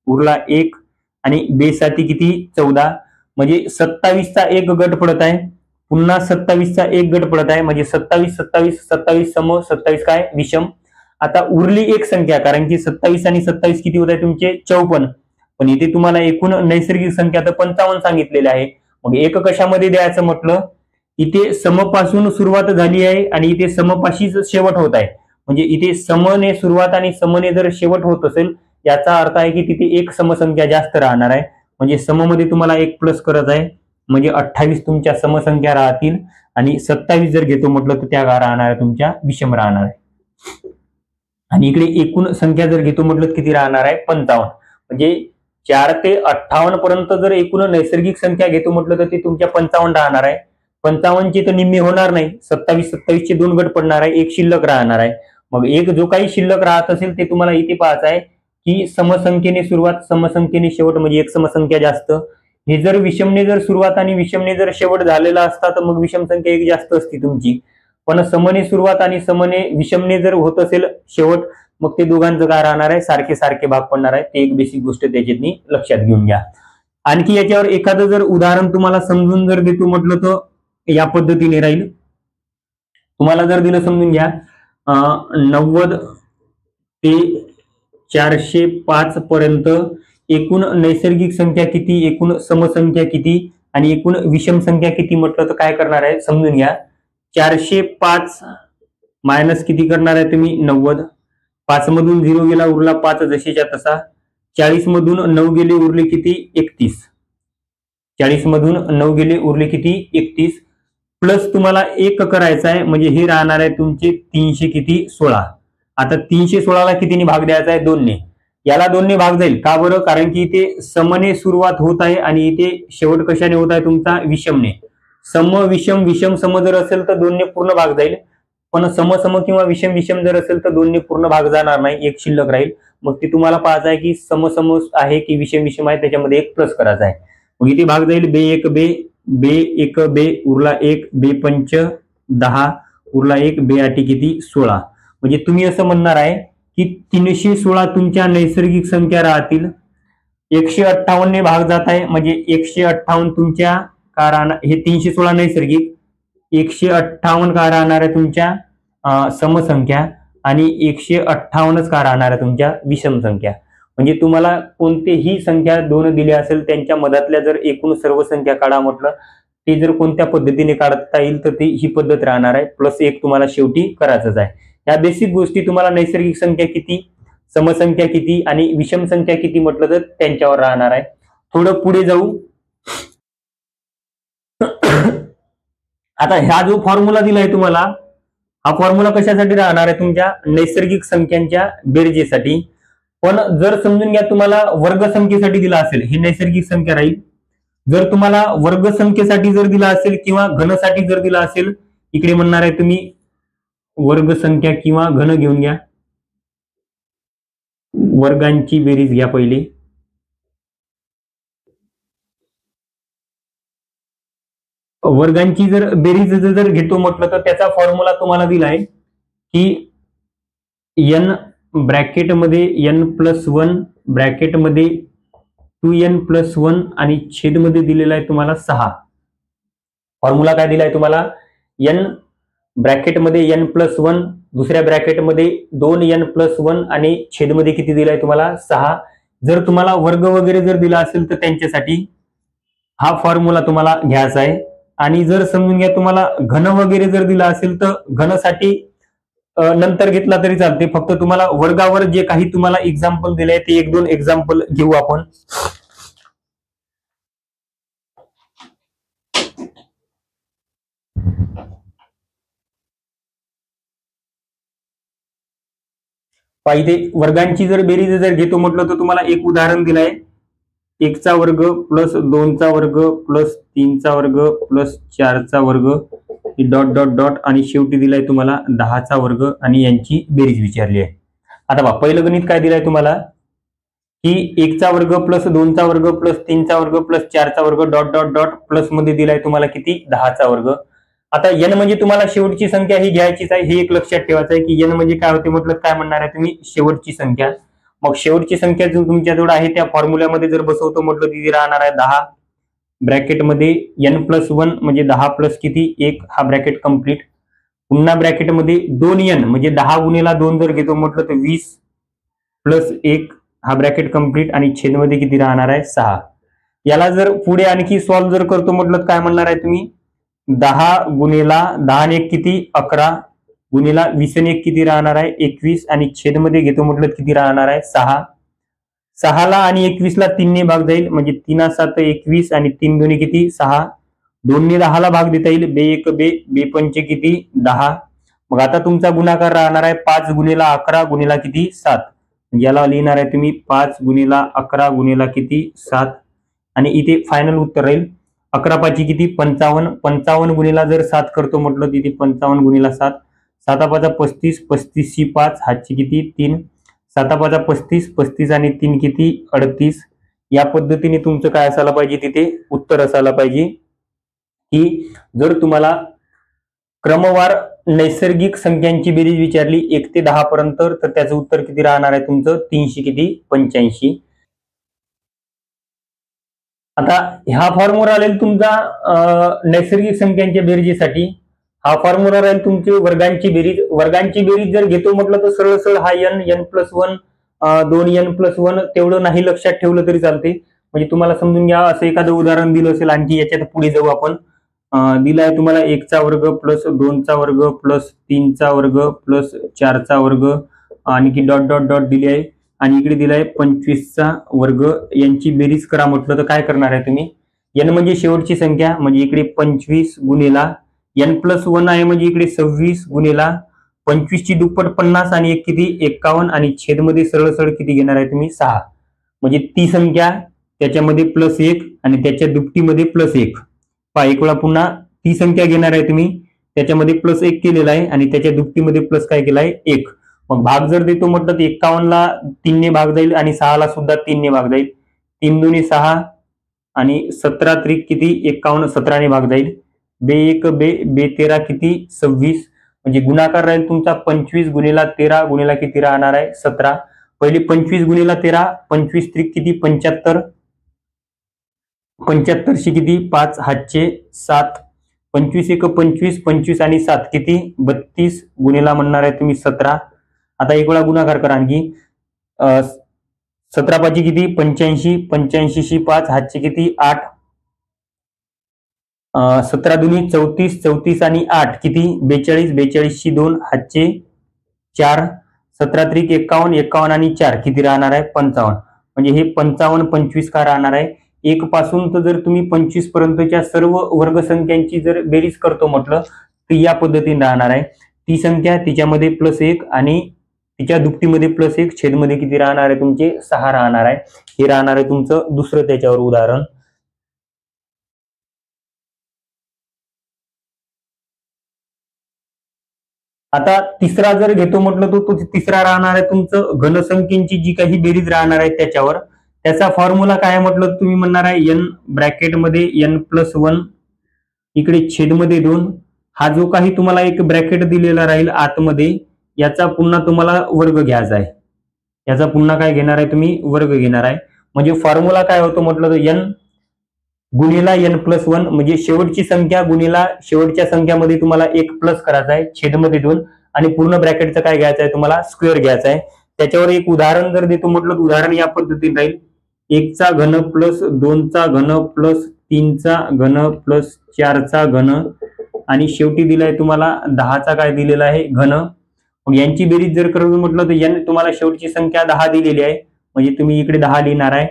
उरला 1 आणि 2 साती किती 14. म्हणजे 27 चा एक गट पडत आहे. पुन्हा 27 चा एक गट पडत आहे. म्हणजे 27 27 27 सम 27 काय विषम. आता उरली एक संख्या कारण की 27 आणि 27 किती होत आहे तुमचे 54. पण इथे तुम्हाला एकूण नैसर्गिक संख्या तर 55 सांगितलेली आहे. मग एक कशामध्ये द्यायचं म्हटलं, इथे समपासून सुरुवात झाली आहे आणि इथे समपाशीच शेवट होत आहे. म्हणजे इथे समने सुरुवात आणि समने जर शेवट होत असेल याचा अर्थ आहे की तिथे एक समसंख्या जास्त राहणार आहे. म्हणजे सममध्ये तुम्हाला 1 प्लस करत आहे. म्हणजे 28 तुमच्या समसंख्या राहतील आणि 27 जर घेतो म्हटलं तर त्या राहणार आहे तुमच्या विषम राहणार आहे. आणि इकडे एकूण संख्या जर घेतो म्हटलं किती राहणार आहे 55. म्हणजे 4 ते 58 पर्यंत जर एकूण नैसर्गिक संख्या घेतो म्हटलं तर ती तुमच्या 55 राहणार आहे. 55 ची तर निम्मी होणार नाही. 27 27 चे 2 गट पडणार आहे. एक शिल्लक राहणार आहे. मग एक जो काही शिल्लक राहत असेल ते तुम्हाला इथे पाहायचं आहे की समसंख्येने सुरुवात समसंख्येने शेवट म्हणजे एक समसंख्या जास्त. हे जर विषमने जर सुरुवात आणि विषमने जर शेवट झालेला असता तर मग विषम संख्या एक जास्त असती तुमची. पण समने सुरुवात आणि समने विषमने जर होत असेल शेवट मग ते दोघांचं काय राहणार आहे सारखे सारखे भाग पडणार आहे. ते एक बेसिक गोष्ट त्याच्यातनी लक्षात घेऊन घ्या. आणखी याच्यावर एखादं जर उदाहरण तुम्हाला समजून जर देतो म्हटलं तर या पद्धतीने राहील. तुम्हाला जर दिलं समजून घ्या 90 ते 405 पर्यंत एकूण नैसर्गिक संख्या किती, एकूण समसंख्या किती आणि एकूण विषम संख्या किती म्हटलं तर काय करणार आहे समजून घ्या. 405 मायनस किती करणार आहे तुम्ही 90. 5 मधून 0 गेला उरला 5 जशीच्या तसा. 40 मधून 9 गेले उरले किती 31. 40 मधून 9 गेले उरले किती 31. प्लस तुम्हाला 1 करायचा आहे म्हणजे हे राहणार आहे तुमचे 300 किती 16. आता 316ला कितीने भाग द्यायचा आहे 2 ने. याला 2 ने भाग जाईल का बरं, कारण की इथे समने सुरुवात होत आहे आणि इथे शेवट कशाने होत आहे तुमचा विषमने. सम विषम विषम सम जर असेल तर 2 ने पूर्ण भाग जाईल, पण सम सम किंवा विषम विषम जर असेल तर 2 ने पूर्ण भाग जाणार नाही, एक शिल्लक राहील. मग ती तुम्हाला पाहायचं आहे की सम सम आहे की विषम विषम आहे, त्याच्यामध्ये एक प्लस करायचा आहे. मग इथे भाग जाईल बे एक बे, बे एक बे उरला 1, बे पंच 10 उरला 1, बे आठी किती 16. म्हणजे तुम्ही असं म्हणणार आहे की 316 तुमच्या नैसर्गिक संख्या राहतील. 158 ने भाग जात आहे म्हणजे 158 तुमच्या का राहणार, हे 316 नैसर्गिक, 158 का राहणार आहे तुमच्या समसंख्या आणि 158च का राहणार आहे तुमच्या विषम संख्या. म्हणजे तुम्हाला कोणतेही संख्या 2 दिल्या असेल त्यांच्या मधातल्या जर एकूण सर्व संख्या काढा म्हटलं, ते जर कोणत्या पद्धतीने काढता येईल तर ती ही पद्धत राहणार आहे. प्लस 1 तुम्हाला शेवटी करायचंच आहे. या बेसिक गोष्टी तुम्हाला नैसर्गिक संख्या किती, समसंख्या किती आणि विषम संख्या किती म्हटलं तर त्यांच्यावर राहणार आहे. थोडं पुढे जाऊ. आता हा जो फॉर्म्युला दिलाय तुम्हाला, हा फॉर्म्युला कशासाठी राहणार आहे तुमच्या नैसर्गिक संख्यांच्या बेरजेसाठी. पण जर समजून घ्या तुम्हाला वर्गसंख्येसाठी दिला असेल ही नैसर्गिक संख्या राहील. जर तुम्हाला वर्गसंख्येसाठी जर दिला असेल किंवा घनसाठी जर दिला असेल, इकडे म्हणणार आहे तुम्ही वर्गसंख्या किंवा घन घेऊन घ्या. वर्गांची बेरीज घ्या पहिली. वर्गांची जर बेरीज जर घेतो म्हटलं तर त्याचा फॉर्म्युला तुम्हाला दिलाय की n ब्रॅकेटमध्ये n+1 ब्रॅकेटमध्ये 2n+1 आणि छेदमध्ये दिलेला आहे तुम्हाला 6. फॉर्म्युला काय दिलाय तुम्हाला, n ब्रॅकेटमध्ये n+1 दुसऱ्या ब्रॅकेटमध्ये 2n+1 आणि छेदमध्ये किती दिलाय तुम्हाला 6. जर तुम्हाला वर्ग वगैरे जर दिला असेल तर त्यांच्यासाठी हा फॉर्म्युला तुम्हाला घ्यायचा आहे. आणि जर समजून घ्या तुम्हाला घन वगैरे जर दिला असेल तर घनसाठी नंतर घेतला तरी चालते. फक्त तुम्हाला वर्गावर जे काही तुम्हाला एक्झाम्पल दिले ते 1-2 एक्झाम्पल घेऊ आपण. पाहिजे वर्गांची जर बेरीज जर घेतो म्हटलं तर तुम्हाला एक उदाहरण दिलंय, 1चा वर्ग प्लस 2चा वर्ग प्लस 3चा वर्ग प्लस 4चा वर्ग डॉट डॉट डॉट आणि शेवटी दिलाय तुम्हाला 10चा वर्ग आणि यांची बेरीज विचारली आहे. आता पहा पहिलं गणित काय दिलंय तुम्हाला की 1चा वर्ग प्लस 2चा वर्ग प्लस 3चा वर्ग प्लस 4चा वर्ग डॉट डॉट डॉट प्लस मध्ये दिलाय तुम्हाला किती 10चा वर्ग. आता n म्हणजे तुम्हाला शेवटची संख्या ही घ्यायचीच आहे, हे एक लक्षात ठेवायचं आहे की n म्हणजे काय होते म्हटलं काय म्हणणार आहे तुम्ही शेवटची संख्या. मग शेवटची संख्या जो तुमच्याजवळ आहे त्या फॉर्म्युल्यामध्ये जर बसवतो म्हटलं तिथे राहणार आहे 10 ब्रॅकेटमध्ये n+1 म्हणजे 10 प्लस किती 1 हा ब्रॅकेट कंप्लीट. पुन्हा ब्रॅकेटमध्ये 2n म्हणजे 10 गुणिला 2 जर घेतो म्हटलं तर 20 प्लस 1 हा ब्रॅकेट कंप्लीट आणि छेदमध्ये किती राहणार आहे 6. याला जर पुढे आणखी सॉल्व्ह जर करतो म्हटलं काय म्हणणार आहे तुम्ही 10 गुणिला 10 ने 1 किती 11 गुणिला 20 ने 1 किती राहणार आहे 21 आणि छेदमध्ये घेतो म्हटलं किती राहणार आहे 6. 6ला आणि 21ला 3 ने भाग जाईल म्हणजे 3×7 21 आणि 3 दुणे किती 6. 2 ने 10ला भाग देता येईल बे एक बे, बे पंचे किती 10. मग आता तुमचा गुणाकार राहणार आहे 5 गुणिला 11 गुणिला किती 7. याला लिहिणार आहे तुम्ही 5 गुणिला 11 गुणिला किती 7 आणि इथे फायनल उत्तर राहील 11 पाची किती 55. 55 गुणिला जर 7 करतो म्हटलं तिथे 55 गुणिला 7, 7 पाचा 35, 35 5 हातची किती 3, 7 पाचा 35, 35 आणि 3 किती 38. या पद्धतीने तुमचं काय असायला पाहिजे तिथे उत्तर असायला पाहिजे की जर तुम्हाला क्रमवार नैसर्गिक संख्यांची बेरीज विचारली 1 ते 10 पर्यंत तर त्याचं उत्तर किती राहणार आहे तुमचं 300 किती 85. आता हा फॉर्म्युला राहील तुमचा नैसर्गिक संख्यांच्या बेरजेसाठी. हा फॉर्म्युला राहील तुमची वर्गांची बेरीज. वर्गांची बेरीज जर घेतो म्हटलं तर सरळ सरळ हा n+1 2n+1 तेवढं नाही लक्षात ठेवलं तरी चालते. म्हणजे तुम्हाला समजून घ्या असं एखादं उदाहरण दिलं असेल आणखी याच्यात पुढे जाऊ आपण. दिलाय तुम्हाला 1चा वर्ग प्लस 2चा वर्ग प्लस 3चा वर्ग प्लस 4चा वर्ग आणि की डॉट डॉट डॉट दिली आहे आणि इकडे दिलाय 25चा वर्ग. यांची बेरीज करा म्हटलं तर काय करणार आहे तुम्ही? n म्हणजे शेवटची संख्या म्हणजे इकडे 25 गुणिला n+1 आहे म्हणजे इकडे 26 गुणिला 25 ची दुप्पट 50 आणि एक किती 51 आणि छेदमध्ये सरळ सरळ किती घेणार आहे तुम्ही 6. म्हणजे ती संख्या त्याच्यामध्ये +1 आणि त्याच्या दुपटीमध्ये +1. पहा एक वेळा पुन्हा ती संख्या घेणार आहे तुम्ही त्याच्यामध्ये +1 केलेला आहे आणि त्याच्या दुपटीमध्ये प्लस काय केलाय 1. मग भाग जर देतो म्हटलं तर 51 ला 3 ने भाग जाईल आणि 6 ला सुद्धा 3 ने भाग जाईल. 3 दुनी 6 आणि 17 त्रिक किती 51 17 ने भाग जाईल. बे 1 बे बे 13 किती 26. म्हणजे गुणाकार राहील तुमचा 25 गुणिला 13 गुणिला किती राहणार आहे 17. पहिले 25 गुणिला 13 25 त्रिक किती 75. 75 शी किती 5 हातचे 7. 25 1 25 25 आणि 7 किती 32 गुणिला म्हणणार आहे तुम्ही 17. आता एक वेळा गुणाकार करा आणखी 17 पाची किती 85 85 शी 5 हातचे किती 8. 17 दुनी 34 34 आणि 8 किती 42 42 शी 2 हातचे 4. 17 त्रिक 51 51 आणि 4 किती राहणार आहे 55. म्हणजे हे 55 25 का राहणार आहे. 1 पासून तर जर तुम्ही 25 पर्यंतच्या सर्व वर्गसंख्यांची जर बेरीज करतो म्हटलं तर या पद्धतीने राहणार आहे. ती संख्या तिच्यामध्ये +1 आणि तिच्या दुपटीमध्ये +1 छेदमध्ये किती राहणार आहे तुमचे 6 राहणार आहे. हे राहणार आहे तुमचं दुसरं त्याच्यावर उदाहरण. आता तिसरा जर घेतो म्हटलं तर तो तिसरा राहणार आहे तुमचं घनसंख्येची जी काही बेरीज राहणार आहे त्याच्यावर. त्याचा फॉर्म्युला काय म्हटलं तुम्ही म्हणणार आहे n ब्रॅकेटमध्ये n+1 इकडे छेदमध्ये 2. हा जो काही तुम्हाला एक ब्रॅकेट दिलेला राहील आतमध्ये याचा पुन्हा तुम्हाला वर्ग घ्यायचा आहे. याचा पुन्हा काय घेणार आहे तुम्ही वर्ग घेणार आहे. म्हणजे फॉर्म्युला काय होतो म्हटलं तर n गुणिला n+1 म्हणजे शेवटची संख्या गुणिला शेवटच्या संख्यामध्ये तुम्हाला 1 प्लस करायचा आहे छेदमध्ये 2 आणि पूर्ण ब्रॅकेटचं काय घ्यायचं आहे तुम्हाला स्क्वेअर घ्यायचा आहे. त्याच्यावर एक उदाहरण जर देतो म्हटलं तर उदाहरण या पद्धतीने राहील 1चा घन प्लस 2चा घन प्लस 3चा घन प्लस 4चा घन आणि शेवटी दिलाय तुम्हाला 10चा काय दिलेला आहे घन. मग यांची बेरीज जर करायचं म्हटलं तर n तुम्हाला शेवटची संख्या 10 दिलेली आहे म्हणजे तुम्ही इकडे 10 लिहिणार आहे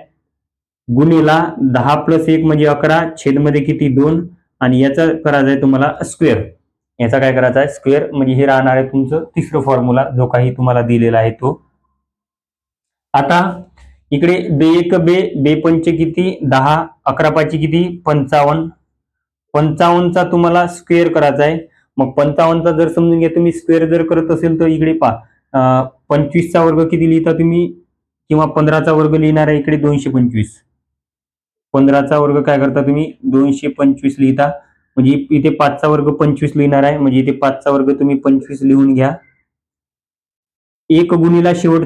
गुणिला 10 + 1 म्हणजे 11 छेदमध्ये किती 2 आणि याचा करायचा आहे तुम्हाला स्क्वेअर. याचा काय करायचा आहे स्क्वेअर. म्हणजे हे राहणार आहे तुमचं तिसरं फॉर्म्युला जो काही तुम्हाला दिलेला आहे तो. आता इकडे बे 1 बे बे 5 किती 10 11 पाची किती 55. 55चा तुम्हाला स्क्वेअर करायचा आहे. मग 55चा जर समजून घ्या तुम्ही स्क्वेअर जर करत असेल तर इकडे पहा 25चा वर्ग किती लिहिता तुम्ही किंवा 15चा वर्ग लिहिणार आहे इकडे 225. 15चा वर्ग काय करता तुम्ही 225 लिहिता म्हणजे इथे 5चा वर्ग 25 लिहिणार आहे म्हणजे इथे 5चा वर्ग तुम्ही 25 लिहून घ्या. 1 गुणिला शेवट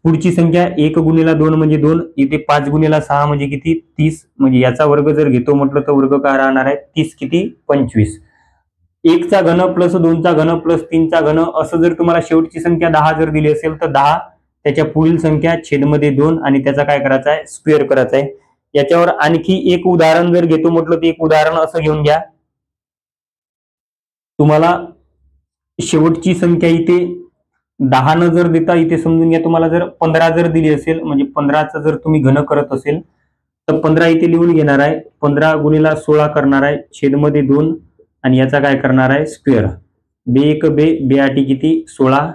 पुढची संख्या 1 गुणिला 2 म्हणजे 2. इथे 5 गुणिला 6 म्हणजे किती 30. म्हणजे याचा वर्ग जर घेतो म्हटलं तर वर्ग काय राहणार आहे 30 किती 25. 1चा घन प्लस 2चा घन प्लस 3चा घन असं जर तुम्हाला शेवटची संख्या 10 जर दिली असेल तर 10 त्याच्या पुढील संख्या छेदमध्ये 2 आणि त्याचा काय करायचा आहे स्क्वेअर करायचा आहे. याच्यावर आणखी एक उदाहरण जर घेतो म्हटलं तर एक उदाहरण असं घेऊन घ्या. तुम्हाला शेवटची संख्या इथे 10 न जर देता इथे समजून घ्या तुम्हाला जर 15 जर दिली असेल म्हणजे 15चा जर तुम्ही घन करत असेल तर 15 इथे लिहून घेणार आहे. 15 गुणिला 16 करणार आहे छेदमध्ये 2 आणि याचा काय करणार आहे स्क्वेअर. बे 1 बे बे 8 किती 16.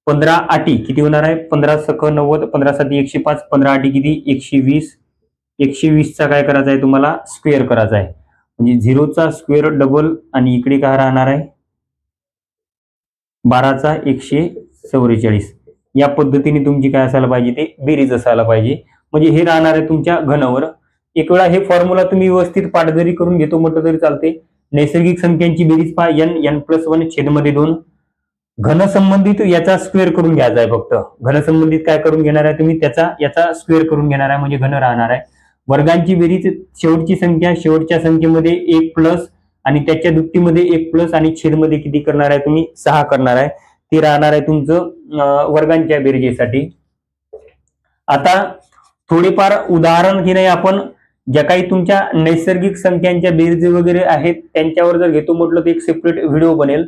15 8 किती होणार आहे 15 सक 90 15 7 105 15 8 किती 120. 120चा काय करायचा आहे तुम्हाला स्क्वेअर करायचा आहे म्हणजे 0चा स्क्वेअर डबल आणि इकडे काय राहणार आहे 12चा 144. या पद्धतीने तुमची काय असायला पाहिजे ते बेरीज असायला पाहिजे. म्हणजे हे राहणार आहे तुमच्या घनवर. एक वेळा हे फॉर्म्युला तुम्ही व्यवस्थित पाठ जरी करून घेतो म्हटलं तरी चालते. नैसर्गिक संख्यांची बेरीज पहा n+1 छेदमध्ये 2. घन संबंधित याचा स्क्वेअर करून घ्यायचा आहे फक्त. घन संबंधित काय करून घेणार आहे तुम्ही याचा स्क्वेअर करून घेणार आहे म्हणजे घन राहणार आहे. वर्गांची बेरीज शेवटची संख्या शेवटच्या संख्येमध्ये 1 प्लस आणि त्याच्या दुपटीमध्ये 1 प्लस आणि छेदमध्ये किती करणार आहे तुम्ही 6 करणार आहे. ते राहणार आहे तुमचं वर्गांच्या बेरजेसाठी. आता थोडेफार उदाहरण की नाही आपण ज्या काही तुमच्या नैसर्गिक संख्यांच्या बेरीज वगैरे आहेत त्यांच्यावर जर घेतो म्हटलं तर एक सेपरेट व्हिडिओ बनेल.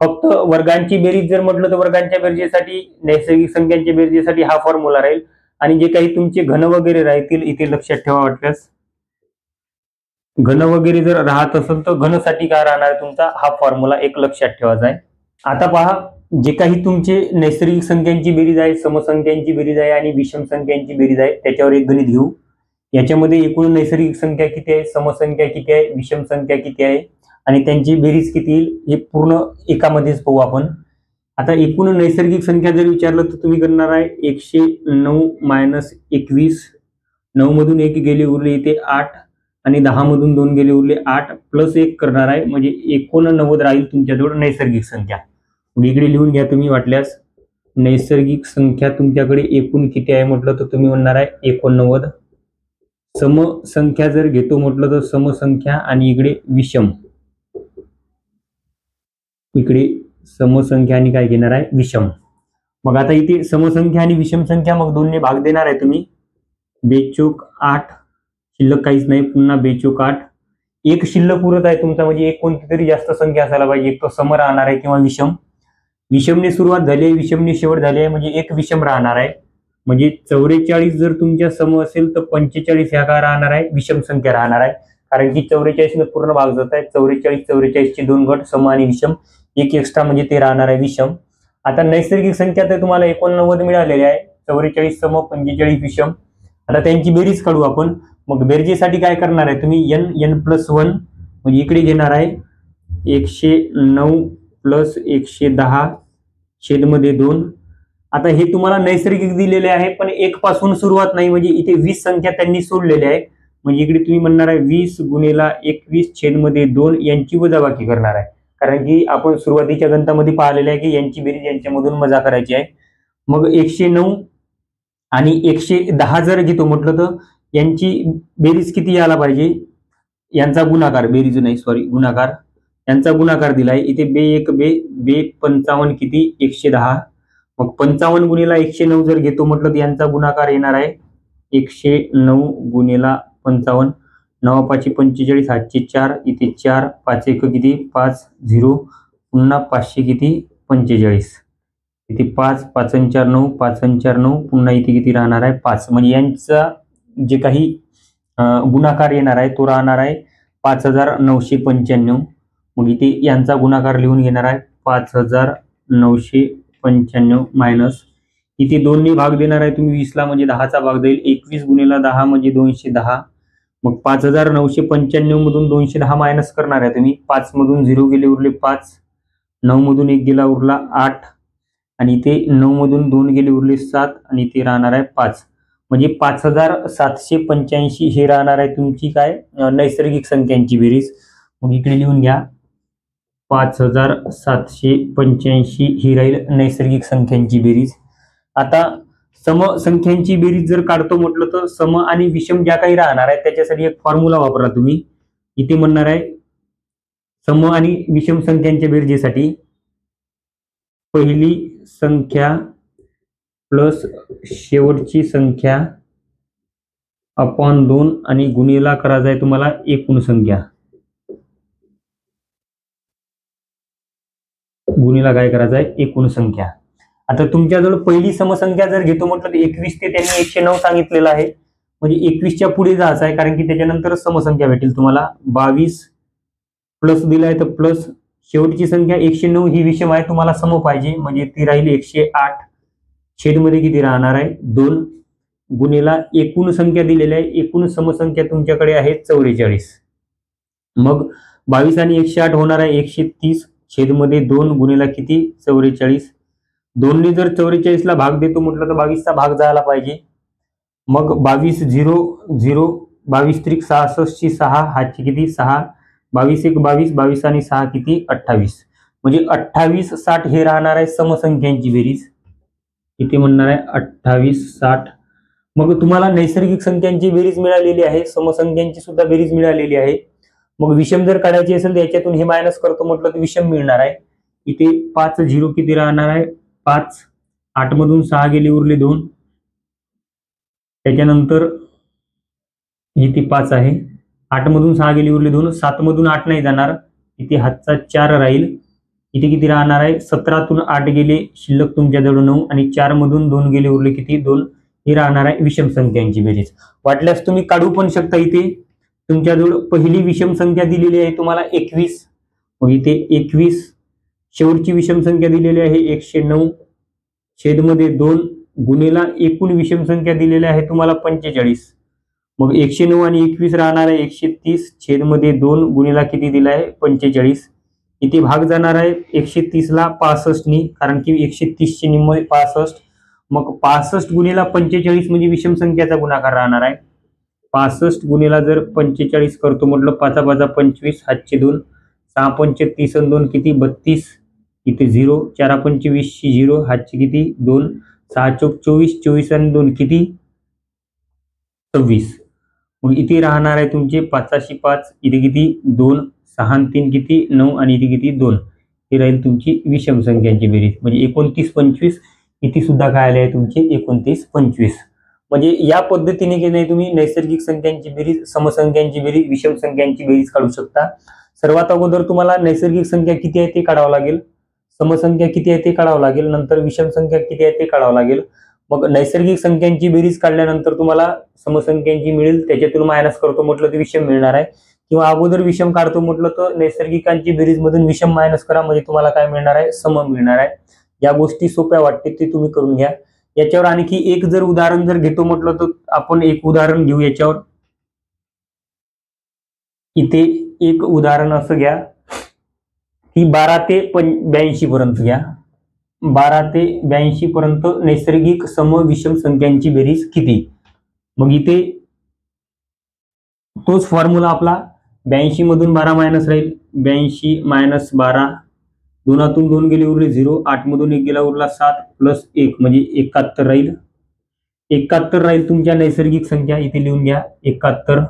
फक्त वर्गांची बेरीज जर म्हटलं तर वर्गांच्या बेरजेसाठी नैसर्गिक संख्यांच्या बेरजेसाठी हा फॉर्म्युला राहील. आणि जे काही तुमचे घन वगैरे राहतील इथे लक्षात ठेवा, वाटल्यास घन वगैरे जर राहत असेल तर घनसाठी काय राहणार तुमचा हा फॉर्म्युला एक लक्षात ठेवायचा आहे. आता पहा, जे काही तुमचे नैसर्गिक संख्यांची बेरीज आहे, समसंख्यांची बेरीज आहे आणि विषम संख्यांची बेरीज आहे त्याच्यावर एक गणित घेऊ. याच्यामध्ये एकूण नैसर्गिक संख्या किती आहे, समसंख्या किती आहे, विषम संख्या किती आहे आणि त्यांची बेरीज किती येईल हे पूर्ण एकामध्येच पाहू आपण. आता एकूण नैसर्गिक संख्या जर विचारलं तर तुम्ही करणार आहे 109 मायनस 21, 9 मधून 1 गेले उरले इथे 8 आणि 10 मधून 2 गेले उरले 8 प्लस 1 करणार आहे म्हणजे 89 राहील तुमच्याजवळ नैसर्गिक संख्या. इकडे लिहून घ्या तुम्ही वाटल्यास. नैसर्गिक संख्या तुमच्याकडे एकूण किती आहे म्हटलं तर तुम्ही म्हणणार आहे 89. समसंख्या जर घेतो म्हटलं तर समसंख्या आणि इकडे विषम, इकडे समसंख्या आणि काय घेणार आहे विषम. मग आता इथे समसंख्या आणि विषम संख्या मग दोनने भाग देणार आहे तुम्ही. 2 चोक 8, शिल्लक काहीच नाही, पुन्हा 2 चोक 8, एक शिल्लक उरत आहे तुमचा म्हणजे एक कोणती तरी जास्त संख्या असायला पाहिजे, एक तो सम राहणार आहे किंवा विषम. विषमने सुरुवात झाली आहे, विषमने शेवट झाली आहे म्हणजे एक विषम राहणार आहे. म्हणजे 44 जर तुमच्या सम असेल तर 45 ह्या काय राहणार आहे विषम संख्या राहणार आहे. कारण की 44 ने पूर्ण भाग जात आहे. 44 चे दोन गट सम आणि विषम, एक एक्स्ट्रा म्हणजे ते राहणार आहे विषम. आता नैसर्गिक संख्या तर तुम्हाला 89 मिळालेली आहे, 44 सम 45 विषम. आता त्यांची बेरीज काढू आपण. मग बेरजेसाठी काय करणार आहे तुम्ही n+1 म्हणजे इकडे घेणार आहे 109 प्लस 110 छेदमध्ये 2. आता हे तुम्हाला नैसर्गिक दिलेले आहे पण 1 पासून सुरुवात नाही म्हणजे इथे 20 संख्या त्यांनी सोडलेली आहे म्हणजे इकडे तुम्ही म्हणणार आहे 20 गुणिला 21 छेदमध्ये 2 यांची वजाबाकी करणार आहे. कारण की आपण सुरुवातीच्या गणितामध्ये पाहिलेलं आहे की यांची बेरीज यांच्यामधून वजा करायची आहे. मग 109 आणि 110 जर घेतो म्हटलं तर यांची बेरीज किती यायला पाहिजे, यांचा गुणाकार, बेरीज नाही सॉरी गुणाकार, यांचा गुणाकार दिलाय इथे 2×1=55 किती 110. मग 55 गुणिला 109 जर घेतो म्हटलं तर यांचा गुणाकार येणार आहे 109 गुणिला 55, 9×5=45, हातचे 4 इथे 4, 5×1 किती 5, 0 पुन्हा 500 किती 45, इथे 5, 5×4 9, 5×4 9 पुन्हा इथे किती राहणार आहे 5. म्हणजे यांचा जे काही गुणाकार येणार आहे तो राहणार आहे 5995. मग इथे यांचा गुणाकार लिहून घेणार आहे 5995 मायनस इथे 2 ने भाग देणार आहे तुम्ही 20 ला म्हणजे 10चा भाग जाईल. 21 गुणिला 10 म्हणजे 210. मग 5995 मधून 210 मायनस करणार आहे तुम्ही. 5 मधून 0 गेले उरले 5, 9 मधून 1 गेला उरला 8 आणि इथे 9 मधून 2 गेले उरले 7 आणि इथे राहणार आहे 5. म्हणजे 5785 हे राहणार आहे तुमची काय नैसर्गिक संख्यांची बेरीज. मग इकडे लिहून घ्या 5785 ही राहील नैसर्गिक संख्यांची बेरीज. आता समसंख्यांची बेरीज जर काढतो म्हटलं तर सम आणि विषम ज्या काही राहणार आहे त्याच्यासाठी एक फॉर्म्युला वापरा तुम्ही. इथे म्हणणार आहे सम आणि विषम संख्यांच्या बेरजेसाठी पहिली संख्या प्लस शेवटची संख्या अपॉन 2 आणि गुणिला करायचा आहे तुम्हाला एकूण संख्या. गुणिला काय करायचं आहे एकूण संख्या. आता तुमच्याजवळ पहिली समसंख्या जर घेतो म्हटलं तर 21 ते त्यांनी 109 सांगितलेलं आहे म्हणजे 21च्या पुढे जायचं आहे कारण की त्याच्यानंतर समसंख्या भेटेल तुम्हाला. 22 प्लस दिलाय तर प्लस शेवटची संख्या 109 ही विषम आहे तुम्हाला सम पाहिजे म्हणजे ती राहील 108 छेदमध्ये किती राहणार आहे 2 गुणिला एकूण संख्या दिलेली आहे. एकूण समसंख्या तुमच्याकडे आहे 44. मग 22 आणि 108 होणार आहे 130 छेदमध्ये 2 गुणिला किती 44. 2 ने जर 44 ला भाग देतो म्हटलं तर 22 चा भाग जायला पाहिजे. मग 22 0 0 22 त्रिक 66 6 हातची किती 6, 22 1 22, 22 आणि 6 किती 28. म्हणजे 28 60 हे राहणार आहे समसंख्यांची बेरीज. इथे म्हणणार आहे 28 60. मग तुम्हाला नैसर्गिक संख्यांची बेरीज मिळालेली आहे, समसंख्यांची सुद्धा बेरीज मिळालेली आहे. मग विषम जर काढायची असेल तर याच्यातून हे मायनस करतो म्हटलं तर विषम मिळणार आहे. इथे 5 0 किती राहणार आहे 5, 8 मधून 6 गेले उरले 2. त्याच्यानंतर इथे 5 आहे, 8 मधून 6 गेले उरले 2, 7 मधून 8 नाही जाणार, इथे हातचा 4 राहील, इथे किती राहणार आहे 17तून 8 गेले शिल्लक तुमच्याजवळ 9 आणि 4 मधून 2 गेले उरले किती 2, ही राहणार आहे विषम संख्यांची बेरीज. वाटल्यास तुम्ही काढू पण शकता. इथे तुमच्याजवळ पहिली विषम संख्या दिलेली आहे तुम्हाला 21, मग इथे 21, शेवटची विषम संख्या दिलेली आहे 109 छेदमध्ये 2 गुणिला एकूण विषम संख्या दिलेली आहे तुम्हाला 45, मग 109 आणि 21 राहणार आहे 130 छेदमध्ये 2 गुणिला किती दिला आहे 45. इथे भाग जाणार आहे 130 ला 65 नी, कारण की 130 चे निम्मे 65, मग 65 गुणिला 45 म्हणजे विषम संख्याचा गुणाकार राहणार आहे. 65 गुणिला जर 45 करतो म्हटलं 5 5 25, हातचे 2, 6 पंचे 30 आणि 2 किती 32, इथे 0, 4 पंचे 20 0, हातचे किती 2, 6 चौक 24, 24 आणि 2 किती 26, मग इथे राहणार आहे तुमचे 5 5, इथे किती 2, 6 आणि 3 किती 9 आणि इथे किती 2, ही राहील तुमची विषम संख्यांची बेरीज. म्हणजे 29 25, इथे सुद्धा काय आले आहे तुमचे 29 25. म्हणजे या पद्धतीने की नाही तुम्ही नैसर्गिक संख्यांची बेरीज, समसंख्यांची बेरीज, विषम संख्यांची बेरीज काढू शकता. सर्वात अगोदर तुम्हाला नैसर्गिक संख्या किती आहे ते काढावं लागेल, समसंख्या किती आहे ते काढावं लागेल, नंतर विषम संख्या किती आहे ते काढावं लागेल. मग नैसर्गिक संख्यांची बेरीज काढल्यानंतर तुम्हाला समसंख्यांची मिळेल, त्याच्यातून मायनस करतो म्हटलं तर विषम मिळणार आहे, किंवा अगोदर विषम काढतो म्हटलं तर नैसर्गिकांची बेरीज मधून विषम मायनस करा, म्हणजे तुम्हाला काय मिळणार आहे सम मिळणार आहे. या गोष्टी सोप्या वाटते ते तुम्ही करून घ्या. याच्यावर आणखी एक जर उदाहरण जर घेतो म्हटलं तर आपण एक उदाहरण घेऊ याच्यावर. इथे एक उदाहरण असं घ्या की 12 ते 82 पर्यंत घ्या, 12 ते 82 पर्यंत नैसर्गिक सम विषम संख्यांची बेरीज किती. मग इथे तोच फॉर्म्युला आपला 82 मधून 12 मायनस राहील, 82 मायनस 12, 2तून 2 गेले उरले 0, 8 मधून 1 गेला उरला 7 प्लस 1 म्हणजे 71 राहील. 71 राहील तुमच्या नैसर्गिक संख्या, इथे लिहून घ्या 71.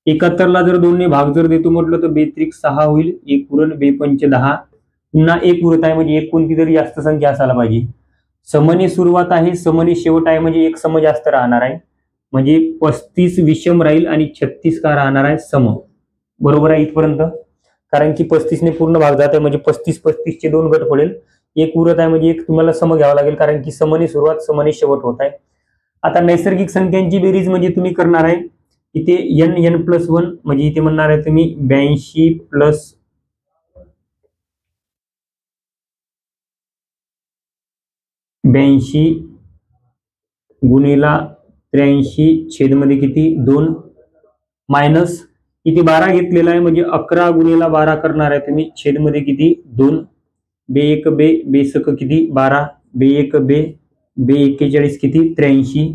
71 ला जर 2 ने भाग जर देतो म्हटलं तर 2 6 होईल, 1 उरण 2 पंच 10, पुन्हा 1 उरत आहे म्हणजे एक कोणती तरी जास्त संख्या असायला पाहिजे. समने सुरुवात आहे, समने शेवट आहे, म्हणजे एक सम जास्त राहणार आहे, म्हणजे 35 विषम राहील आणि 36 का राहणार आहे सम. बरोबर आहे इथपर्यंत, कारण की 35 ने पूर्ण भाग जात आहे म्हणजे 35 35 चे 2 गट पडेल, एक उरत आहे म्हणजे एक तुम्हाला सम घ्यावा लागेल, कारण की समने सुरुवात समने शेवट होत आहे. आता नैसर्गिक संख्यांची बेरीज म्हणजे तुम्ही करणार आहे इथे n+1, म्हणजे इथे म्हणणार आहे तुम्ही 82 प्लस 82 गुणिला 83 छेदमध्ये किती 2, मायनस इथे 12 घेतलेला आहे म्हणजे 11 गुणिला 12 करणार आहे तुम्ही, छेदमध्ये किती 2, बे 1 बे, बे सक किती 12, बे 1 बे, बे 41 किती 83,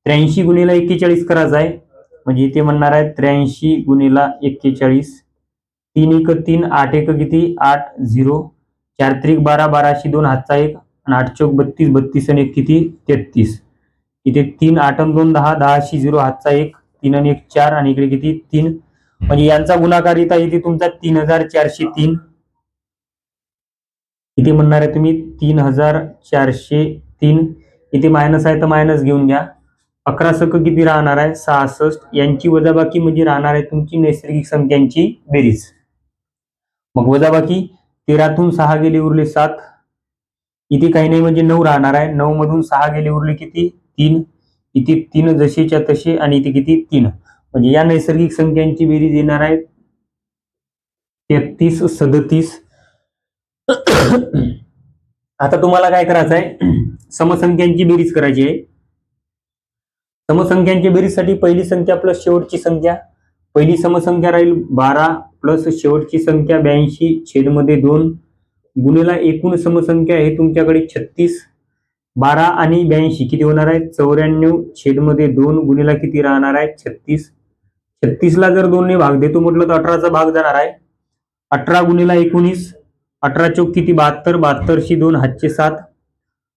83 गुणिला 41 करायचं आहे, म्हणजे इथे म्हणणार आहे 83 गुणिला 41, 3 1 3, 8 1 किती 8 0, 4 3 12, 12 2 हातचा 1 आणि 8 चौक 32, 32 आणि 1 किती 33, इथे 3 8 आणि 2 10, 10 0 हातचा 1, 3 आणि 1 4 आणि इकडे किती 3, म्हणजे यांचा गुणाकार इथे तुमचा 3403. इथे म्हणणार आहे तुम्ही 3403, इथे मायनस आहे तर मायनस घेऊन घ्या, 11 सक किती राहणार आहे 66, यांची वजाबाकी म्हणजे राहणार आहे तुमची नैसर्गिक संख्यांची बेरीज. मग वजाबाकी 13तून 6 गेले उरले 7, इथे काही नाही म्हणजे 9 राहणार आहे, 9 मधून 6 गेले उरले किती 3, इथे 3 जसेच्या तसे आणि इथे किती 3, म्हणजे या नैसर्गिक संख्यांची बेरीज येणार आहे 33 37. आता तुम्हाला काय करायचं आहे समसंख्यांची बेरीज करायची आहे. समसंख्यांच्या बेरीजसाठी पहिली संख्या प्लस शेवटची संख्या, पहिली समसंख्या राहील 12 प्लस शेवटची संख्या 82 छेदमध्ये 2 गुणिला एकूण समसंख्या आहे तुमच्याकडे 36, 12 आणि 82 किती होणार आहे 94 छेदमध्ये 2 गुणिला किती राहणार आहे 36. 36 ला जर 2 ने भाग देतो म्हटलं तर 18चा भाग जाणार आहे, 18 गुणिला 19, 18 चौक किती 72, 72 2 हातचे 7,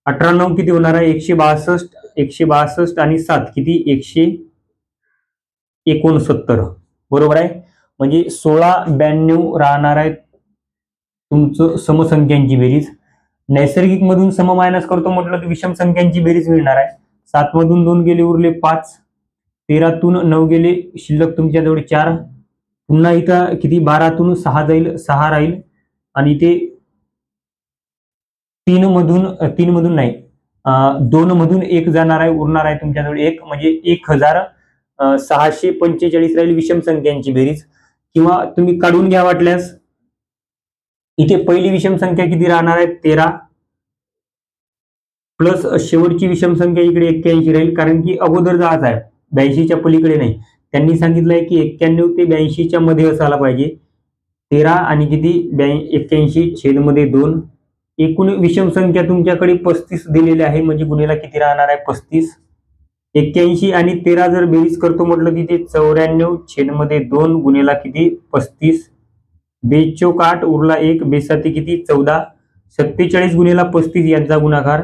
18 9 किती होणार आहे 162, 162 आणि 7 किती 169. बरोबर आहे, म्हणजे 1692 राहणार आहे तुमचं समसंख्यांची बेरीज. नैसर्गिक मधून सम मायनस करतो म्हटलं तर विषम संख्यांची बेरीज मिळणार आहे, 7 मधून 2 गेले उरले 5, 13तून 9 गेले, शिल्लक तुमच्याजवळ 4. पुन्हा इथं किती 12तून 6 जाईल, 6 राहील आणि इथे 3 मधून नाही 2 मधून 1 जाणार आहे, उरणार आहे तुमच्याजवळ 1, म्हणजे 1645 राहील विषम संख्यांची बेरीज. किंवा तुम्ही काढून घ्या वाटल्यास. इथे पहिली विषम संख्या किती राहणार आहे 13 प्लस शेवटची विषम संख्या इकडे 81 राहील, कारण की अगोदर जायच आहे 82च्या पलीकडे नाही. त्यांनी सांगितलंय की 91 ते 82च्या मध्ये असायला पाहिजे. 13 आणि किती 81 छेदमध्ये 2. एकूण विषम संख्या तुमच्याकडे 35 दिलेली आहे, म्हणजे गुणिला किती राहणार आहे 35. 81 आणि 13 जर बेरीज करतो म्हटलं तिथे 94 छेदमध्ये 2 गुणिला किती 35. 2 चौक 8 उरला 1, 2 साती किती 14. 47 गुणिला 35 यांचा गुणाकार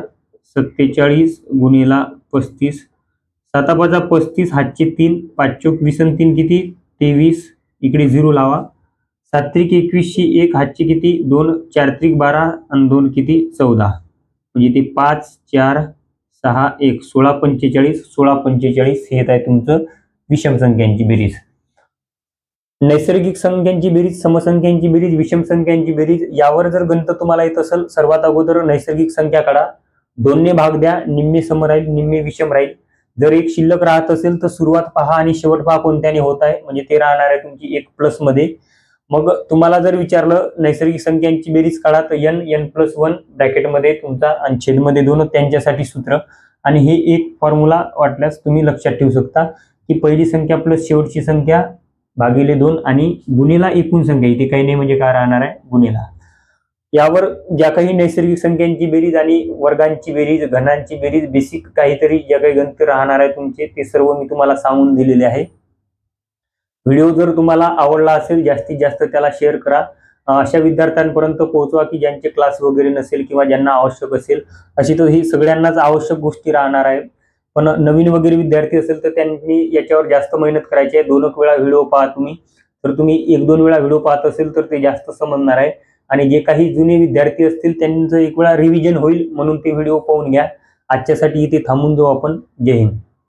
47 गुणिला 35. 7 5 35 हातचे 3, 5 चौक 20 आणि 3 किती 23. इकडे 0 लावा. 7 त्रिक 21 1 हातचे किती 2, 4 त्रिक 12 आणि 2 किती 14. म्हणजे ते 5 4 6 1 16 45 16 45 हे येत आहे तुमचं विषम संख्यांची बेरीज. नैसर्गिक संख्यांची बेरीज, समसंख्यांची बेरीज, विषम संख्यांची बेरीज यावर जर गणित तुम्हाला येत असेल, सर्वात अगोदर नैसर्गिक संख्या काढा. 2 ने भाग द्या, निम्मे सम राहील, निम्मे विषम राहील. जर एक शिल्लक राहत असेल तर सुरुवात पहा आणि शेवट पहा कोणत्याने होत आहे, म्हणजे ते राहणार आहे तुमची 1 प्लस मध्ये. मग तुम्हाला जर विचारलं नैसर्गिक संख्यांची बेरीज काढा तर n+1 ब्रॅकेटमध्ये तुमचा आणि छेदमध्ये 2 त्यांच्यासाठी सूत्र. आणि हे एक फॉर्म्युला वाटल्यास तुम्ही लक्षात ठेवू शकता की पहिली संख्या प्लस शेवटची संख्या भागिले 2 आणि गुणिला एकूण संख्या. इथे काही नाही म्हणजे काय राहणार आहे गुणिला. यावर ज्या काही नैसर्गिक संख्यांची बेरीज आणि वर्गांची बेरीज, घनांची बेरीज, बेसिक काहीतरी ज्या काही गणित राहणार आहे तुमचे ते सर्व मी तुम्हाला सांगून दिलेले आहे. व्हिडिओ जर तुम्हाला आवडला असेल जास्तीत जास्त त्याला शेअर करा. अशा विद्यार्थ्यांपर्यंत पोहोचवा की ज्यांचे क्लास वगैरे नसेल किंवा ज्यांना आवश्यक असेल. अशी तर ही सगळ्यांनाच आवश्यक गोष्टी राहणार आहे, पण नवीन वगैरे विद्यार्थी असेल तर त्यांनी याच्यावर जास्त मेहनत करायची आहे. 2 वेळा व्हिडिओ पहा तुम्ही. तर तुम्ही 1-2 वेळा व्हिडिओ पाहत असेल तर ते जास्त समजणार आहे. आणि जे काही जुने विद्यार्थी असतील त्यांचं 1 वेळा रिव्हिजन होईल म्हणून ते व्हिडिओ पाहून घ्या. आजच्यासाठी इथे थांबून जाऊ आपण. जय हिंद.